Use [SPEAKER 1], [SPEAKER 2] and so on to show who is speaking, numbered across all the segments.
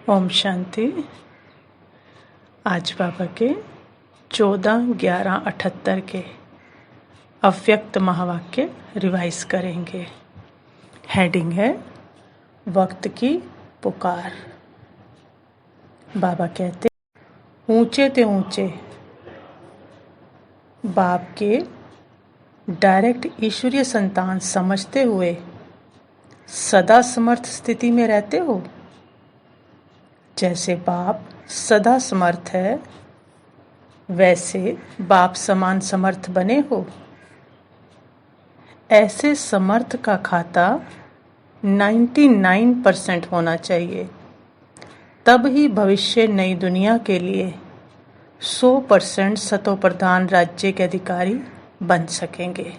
[SPEAKER 1] ओम शांति। आज बाबा के 14/11/78 के अव्यक्त महावाक्य रिवाइज करेंगे। हेडिंग है वक्त की पुकार। बाबा कहते ऊंचे ते ऊंचे बाप के डायरेक्ट ईश्वरीय संतान समझते हुए सदा समर्थ स्थिति में रहते हो। जैसे बाप सदा समर्थ है वैसे बाप समान समर्थ बने हो। ऐसे समर्थ का खाता 99% होना चाहिए, तब ही भविष्य नई दुनिया के लिए 100% सतोप्रधान राज्य के अधिकारी बन सकेंगे।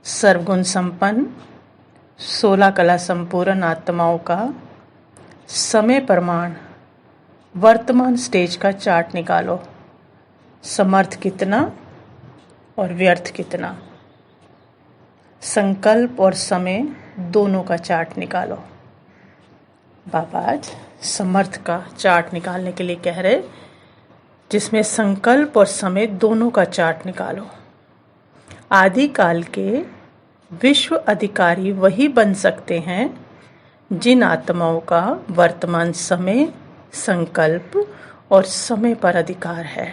[SPEAKER 1] सर्वगुण संपन्न 16 कला संपूर्ण आत्माओं का समय प्रमाण वर्तमान स्टेज का चार्ट निकालो। समर्थ कितना और व्यर्थ कितना, संकल्प और समय दोनों का चार्ट निकालो। बाबा आज समर्थ का चार्ट निकालने के लिए कह रहे, जिसमें संकल्प और समय दोनों का चार्ट निकालो। आदि काल के विश्व अधिकारी वही बन सकते हैं जिन आत्माओं का वर्तमान समय, संकल्प और समय पर अधिकार है,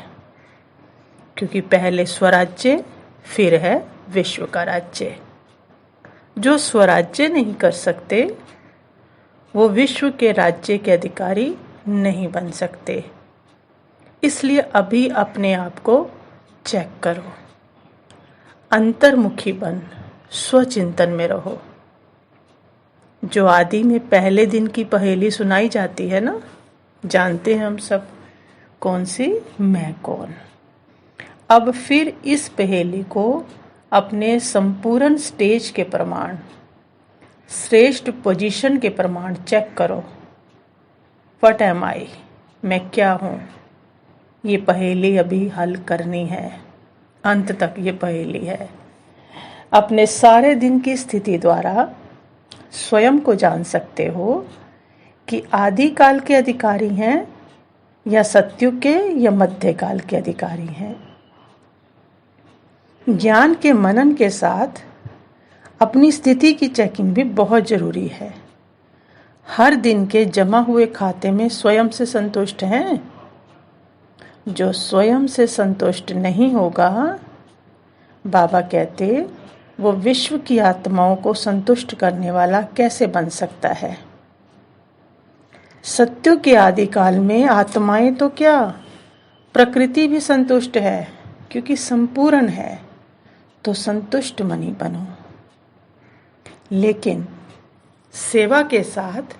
[SPEAKER 1] क्योंकि पहले स्वराज्य फिर है विश्व का राज्य। जो स्वराज्य नहीं कर सकते वो विश्व के राज्य के अधिकारी नहीं बन सकते। इसलिए अभी अपने आप को चेक करो, अंतर्मुखी बन स्वचिंतन में रहो। जो आदि में पहले दिन की पहेली सुनाई जाती है ना, जानते हैं हम सब कौन सी, मैं कौन। अब फिर इस पहेली को अपने संपूर्ण स्टेज के प्रमाण, श्रेष्ठ पोजीशन के प्रमाण चेक करो। व्हाट एम आई, मैं क्या हूँ। ये पहेली अभी हल करनी है, अंत तक ये पहेली है। अपने सारे दिन की स्थिति द्वारा स्वयं को जान सकते हो कि आदि काल के अधिकारी हैं या सत्युग के या मध्यकाल के अधिकारी हैं। ज्ञान के मनन के साथ अपनी स्थिति की चेकिंग भी बहुत जरूरी है। हर दिन के जमा हुए खाते में स्वयं से संतुष्ट हैं। जो स्वयं से संतुष्ट नहीं होगा, बाबा कहते, वो विश्व की आत्माओं को संतुष्ट करने वाला कैसे बन सकता है। सत्युग के आदिकाल में आत्माएं तो क्या, प्रकृति भी संतुष्ट है, क्योंकि संपूर्ण है, तो संतुष्ट मनी बनो। लेकिन सेवा के साथ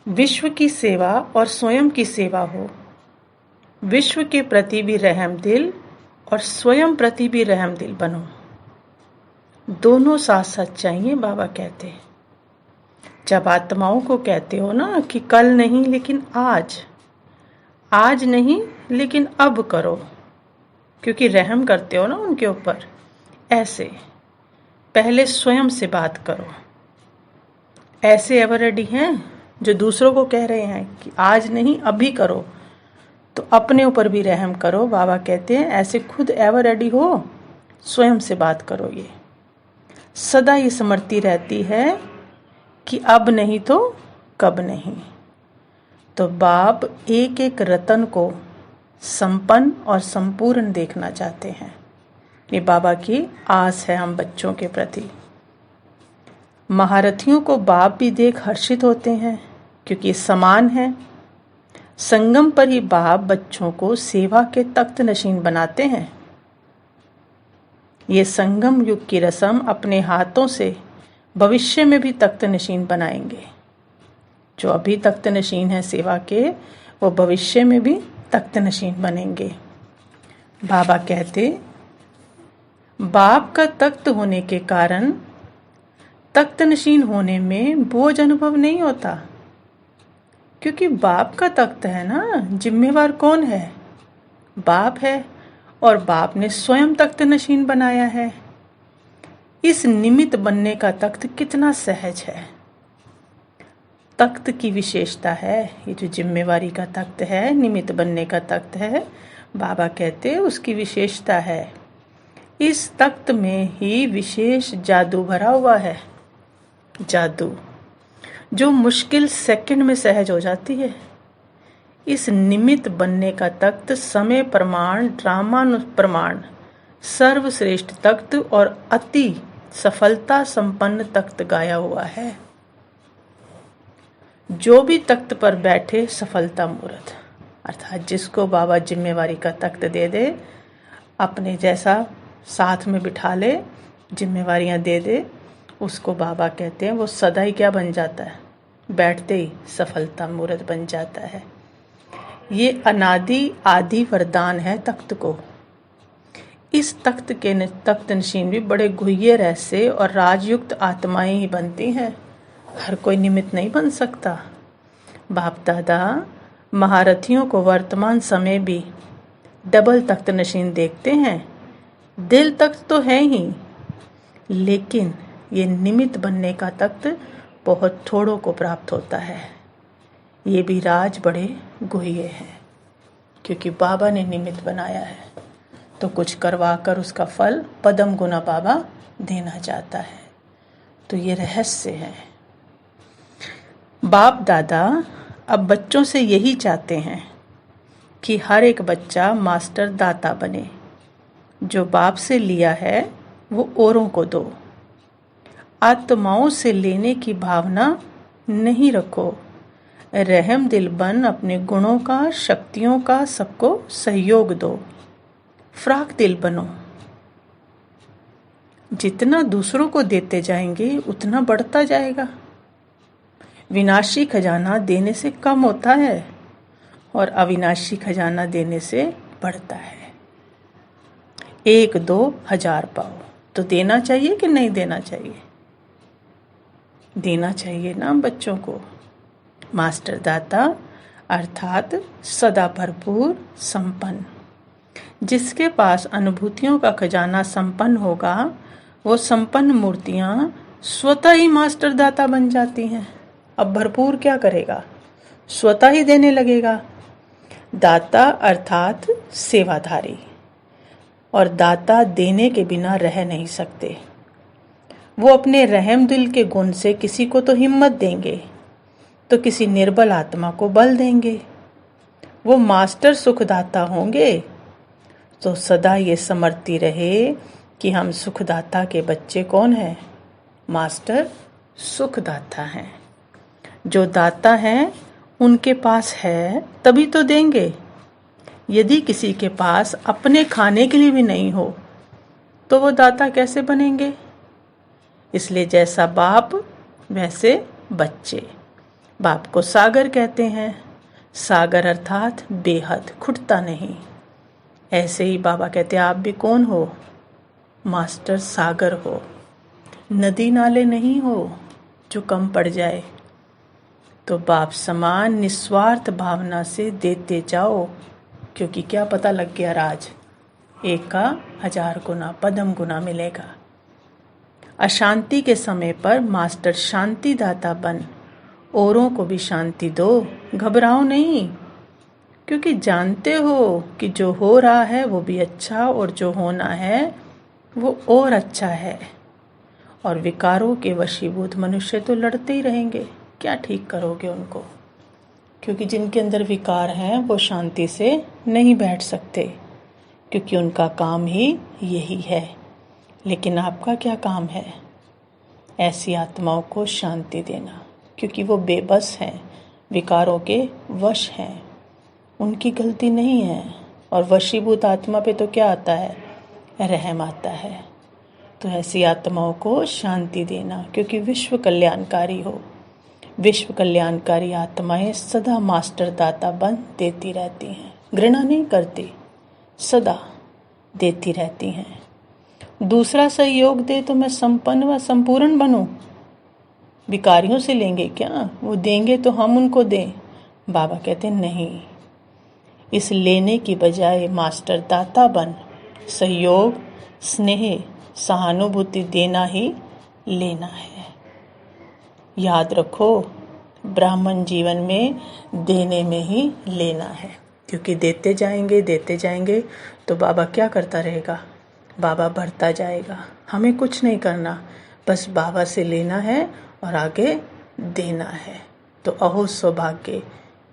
[SPEAKER 1] विश्व की सेवा और स्वयं की सेवा हो। विश्व के प्रति भी रहम दिल और स्वयं प्रति भी रहम दिल बनो। दोनों साथ साथ चाहिए। बाबा कहते, जब आत्माओं को कहते हो ना कि कल नहीं लेकिन आज, आज नहीं लेकिन अब करो, क्योंकि रहम करते हो ना उनके ऊपर, ऐसे पहले स्वयं से बात करो। ऐसे एवर रेडी हैं जो दूसरों को कह रहे हैं कि आज नहीं अभी करो, तो अपने ऊपर भी रहम करो। बाबा कहते हैं ऐसे खुद एवर रेडी हो, स्वयं से बात करो। ये सदा ये स्मृति रहती है कि अब नहीं तो कब नहीं। तो बाप एक एक रतन को संपन्न और संपूर्ण देखना चाहते हैं। ये बाबा की आस है हम बच्चों के प्रति। महारथियों को बाप भी देख हर्षित होते हैं, क्योंकि समान है। संगम पर ही बाप बच्चों को सेवा के तख्त नशीन बनाते हैं। ये संगम युग की रस्म अपने हाथों से भविष्य में भी तख्त नशीन बनाएंगे। जो अभी तख्त नशीन है सेवा के, वो भविष्य में भी तख्त नशीन बनेंगे। बाबा कहते, बाप का तख्त होने के कारण तख्त नशीन होने में बोझ अनुभव नहीं होता, क्योंकि बाप का तख्त है ना। जिम्मेवार कौन है, बाप है, और बाप ने स्वयं तख्त नशीन बनाया है। इस निमित्त बनने का तख्त कितना सहज है। तख्त की विशेषता है। ये जो जिम्मेवारी का तख्त है, निमित्त बनने का तख्त है, बाबा कहते हैं उसकी विशेषता है। इस तख्त में ही विशेष जादू भरा हुआ है। जादू जो मुश्किल सेकंड में सहज हो जाती है। इस निमित्त बनने का तख्त समय प्रमाण, ड्रामानु प्रमाण, सर्वश्रेष्ठ तख्त और अति सफलता संपन्न तख्त गाया हुआ है। जो भी तख्त पर बैठे सफलता मूर्त, अर्थात जिसको बाबा जिम्मेवारी का तख्त दे दे, अपने जैसा साथ में बिठा ले, जिम्मेवारियां दे दे, उसको बाबा कहते हैं वो सदा ही क्या बन जाता है, बैठते ही सफलता मूर्त बन जाता है। ये अनादि आदि वरदान है तख्त को। इस तख्त के तख्त नशीन भी बड़े गुह्य रहस्य और राजयुक्त आत्माएं ही बनती हैं। हर कोई निमित्त नहीं बन सकता। बाप दादा महारथियों को वर्तमान समय भी डबल तख्त नशीन देखते हैं। दिल तख्त तो है ही, लेकिन ये निमित्त बनने का तख्त बहुत थोड़ों को प्राप्त होता है। ये भी राज बड़े गुह्य है, क्योंकि बाबा ने निमित्त बनाया है, तो कुछ करवा कर उसका फल पदम गुना बाबा देना चाहता है। तो ये रहस्य है। बाप दादा अब बच्चों से यही चाहते हैं कि हर एक बच्चा मास्टर दाता बने। जो बाप से लिया है वो औरों को दो। आत्माओं से लेने की भावना नहीं रखो। रहम दिल बन अपने गुणों का, शक्तियों का सबको सहयोग दो। फ्राक दिल बनो। जितना दूसरों को देते जाएंगे उतना बढ़ता जाएगा। विनाशी खजाना देने से कम होता है और अविनाशी खजाना देने से बढ़ता है। 1, 2, 1000 पाओ तो देना चाहिए कि नहीं देना चाहिए? देना चाहिए ना बच्चों को। मास्टर दाता अर्थात सदा भरपूर संपन्न। जिसके पास अनुभूतियों का खजाना संपन्न होगा, वो संपन्न मूर्तियां स्वतः ही मास्टर दाता बन जाती हैं। अब भरपूर क्या करेगा? स्वतः ही देने लगेगा। दाता अर्थात सेवाधारी, और दाता देने के बिना रह नहीं सकते। वो अपने रहम दिल के गुण से किसी को तो हिम्मत देंगे, तो किसी निर्बल आत्मा को बल देंगे। वो मास्टर सुखदाता होंगे, तो सदा ये समझती रहे कि हम सुखदाता के बच्चे कौन हैं? मास्टर सुखदाता हैं। जो दाता हैं उनके पास है तभी तो देंगे। यदि किसी के पास अपने खाने के लिए भी नहीं हो तो वो दाता कैसे बनेंगे? इसलिए जैसा बाप वैसे बच्चे। बाप को सागर कहते हैं। सागर अर्थात बेहद, खुटता नहीं। ऐसे ही बाबा कहते हैं आप भी कौन हो? मास्टर सागर हो। नदी नाले नहीं हो जो कम पड़ जाए। तो बाप समान निस्वार्थ भावना से देते जाओ, क्योंकि क्या पता लग गया राज, 1 का 1000 गुना पदम गुना मिलेगा। अशांति के समय पर मास्टर शांति दाता बन औरों को भी शांति दो। घबराओ नहीं, क्योंकि जानते हो कि जो हो रहा है वो भी अच्छा, और जो होना है वो और अच्छा है। और विकारों के वशीभूत मनुष्य तो लड़ते ही रहेंगे। क्या ठीक करोगे उनको? क्योंकि जिनके अंदर विकार हैं वो शांति से नहीं बैठ सकते, क्योंकि उनका काम ही यही है। लेकिन आपका क्या काम है? ऐसी आत्माओं को शांति देना, क्योंकि वो बेबस हैं, विकारों के वश हैं। उनकी गलती नहीं है। और वशीभूत आत्मा पे तो क्या आता है? रहम आता है। तो ऐसी आत्माओं को शांति देना, क्योंकि विश्व कल्याणकारी हो। विश्व कल्याणकारी आत्माएं सदा मास्टर दाता बन देती रहती हैं। घृणा नहीं करती, सदा देती रहती हैं। दूसरा सहयोग दे तो मैं संपन्न व संपूर्ण बनूं। भिखारियों से लेंगे क्या? वो देंगे तो हम उनको दें। बाबा कहते नहीं, इस लेने की बजाय मास्टर दाता बन सहयोग, स्नेह, सहानुभूति देना ही लेना है। याद रखो, ब्राह्मण जीवन में देने में ही लेना है, क्योंकि देते जाएंगे तो बाबा क्या करता रहेगा, बाबा बढ़ता जाएगा। हमें कुछ नहीं करना, बस बाबा से लेना है और आगे देना है। तो अहो सौभाग्य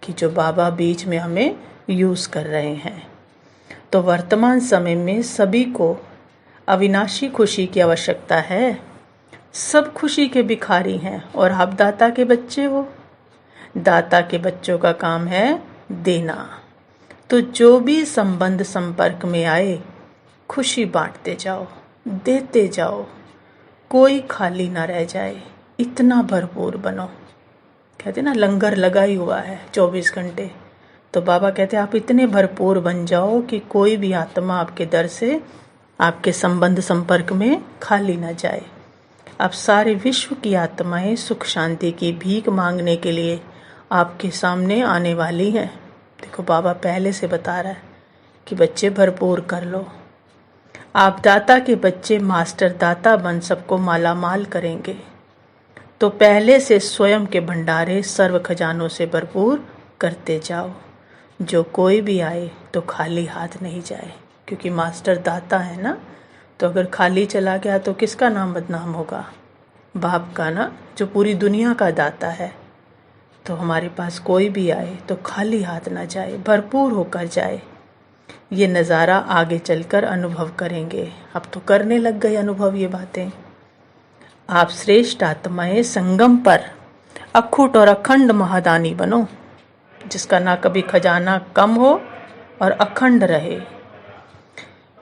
[SPEAKER 1] कि जो बाबा बीच में हमें यूज़ कर रहे हैं। तो वर्तमान समय में सभी को अविनाशी खुशी की आवश्यकता है। सब खुशी के भिखारी हैं और आप दाता के बच्चे हो। दाता के बच्चों का काम है देना। तो जो भी संबंध संपर्क में आए, खुशी बांटते जाओ, देते जाओ, कोई खाली ना रह जाए, इतना भरपूर बनो। कहते ना लंगर लगा ही हुआ है 24 घंटे। तो बाबा कहते आप इतने भरपूर बन जाओ कि कोई भी आत्मा आपके दर से, आपके संबंध संपर्क में खाली ना जाए। अब सारे विश्व की आत्माएं सुख शांति की भीख मांगने के लिए आपके सामने आने वाली हैं। देखो बाबा पहले से बता रहा है कि बच्चे भरपूर कर लो। आप दाता के बच्चे मास्टर दाता बन सबको माला माल करेंगे। तो पहले से स्वयं के भंडारे सर्व खजानों से भरपूर करते जाओ। जो कोई भी आए तो खाली हाथ नहीं जाए, क्योंकि मास्टर दाता है ना। तो अगर खाली चला गया तो किसका नाम बदनाम होगा, बाप का ना, जो पूरी दुनिया का दाता है। तो हमारे पास कोई भी आए तो खाली हाथ ना जाए, भरपूर होकर जाए। ये नज़ारा आगे चलकर अनुभव करेंगे। अब तो करने लग गए अनुभव ये बातें। आप श्रेष्ठ आत्माएं संगम पर अखुट और अखंड महादानी बनो, जिसका ना कभी खजाना कम हो और अखंड रहे।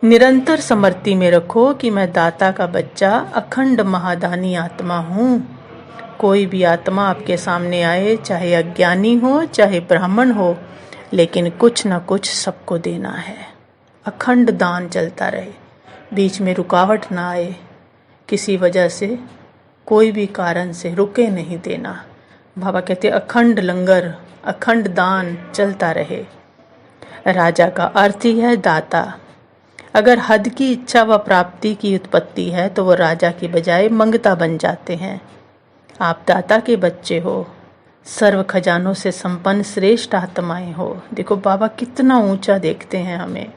[SPEAKER 1] निरंतर स्मृति में रखो कि मैं दाता का बच्चा अखंड महादानी आत्मा हूँ। कोई भी आत्मा आपके सामने आए, चाहे अज्ञानी हो चाहे ब्राह्मण हो, लेकिन कुछ न कुछ सबको देना है। अखंड दान चलता रहे, बीच में रुकावट ना आए, किसी वजह से कोई भी कारण से रुके नहीं देना। बाबा कहते अखंड लंगर, अखंड दान चलता रहे। राजा का अर्थ ही है दाता। अगर हद की इच्छा व प्राप्ति की उत्पत्ति है तो वो राजा की बजाय मंगता बन जाते हैं। आप दाता के बच्चे हो, सर्व खजानों से संपन्न श्रेष्ठ आत्माएं हो। देखो बाबा कितना ऊंचा देखते हैं हमें।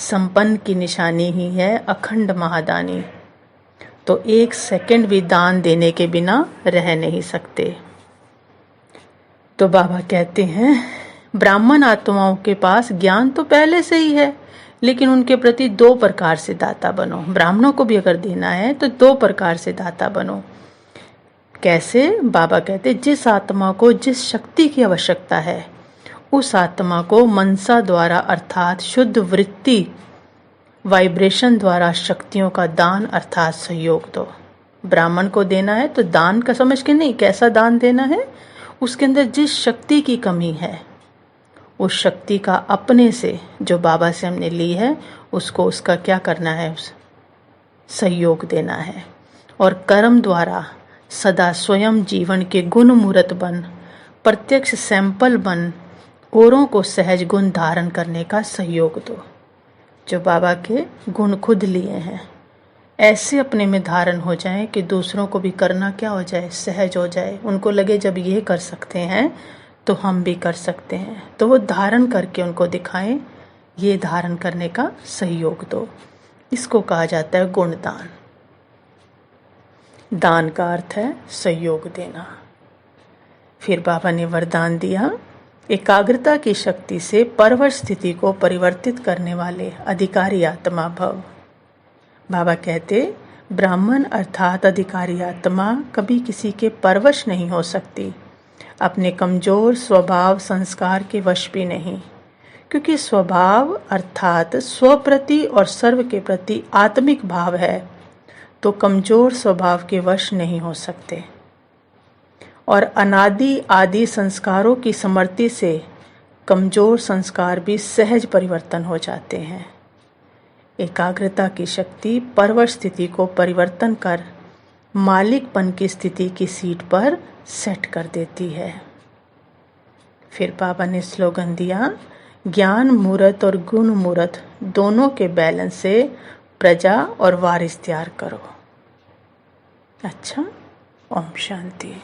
[SPEAKER 1] संपन्न की निशानी ही है अखंड महादानी। तो एक सेकंड भी दान देने के बिना रह नहीं सकते। तो बाबा कहते हैं ब्राह्मण आत्माओं के पास ज्ञान तो पहले से ही है, लेकिन उनके प्रति 2 प्रकार से दाता बनो। ब्राह्मणों को भी अगर देना है तो 2 प्रकार से दाता बनो। कैसे? बाबा कहते जिस आत्मा को जिस शक्ति की आवश्यकता है, उस आत्मा को मनसा द्वारा अर्थात शुद्ध वृत्ति वाइब्रेशन द्वारा शक्तियों का दान अर्थात सहयोग दो। ब्राह्मण को देना है तो दान का समझ के नहीं, कैसा दान देना है, उसके अंदर जिस शक्ति की कमी है उस शक्ति का अपने से, जो बाबा से हमने ली है, उसको उसका क्या करना है, सहयोग देना है। और कर्म द्वारा सदा स्वयं जीवन के गुण मूर्त बन, प्रत्यक्ष सैंपल बन, औरों को सहज गुण धारण करने का सहयोग दो। जो बाबा के गुण खुद लिए हैं ऐसे अपने में धारण हो जाए कि दूसरों को भी करना क्या हो जाए, सहज हो जाए। उनको लगे जब ये कर सकते हैं तो हम भी कर सकते हैं, तो वो धारण करके उनको दिखाएं। ये धारण करने का सहयोग दो। इसको कहा जाता है गुणदान। दान का अर्थ है सहयोग देना। फिर बाबा ने वरदान दिया, एकाग्रता की शक्ति से परवश स्थिति को परिवर्तित करने वाले अधिकारी आत्मा भव। बाबा कहते ब्राह्मण अर्थात अधिकारी आत्मा कभी किसी के परवश नहीं हो सकती, अपने कमजोर स्वभाव संस्कार के वश भी नहीं, क्योंकि स्वभाव अर्थात स्व प्रति और सर्व के प्रति आत्मिक भाव है, तो कमजोर स्वभाव के वश नहीं हो सकते। और अनादि आदि संस्कारों की समृद्धि से कमजोर संस्कार भी सहज परिवर्तन हो जाते हैं। एकाग्रता की शक्ति परवश स्थिति को परिवर्तन कर मालिकपन की स्थिति की सीट पर सेट कर देती है। फिर बाबा ने स्लोगन दिया, ज्ञान मूर्त और गुण मूर्त दोनों के बैलेंस से प्रजा और वारिस तैयार करो। अच्छा, ओम शांति।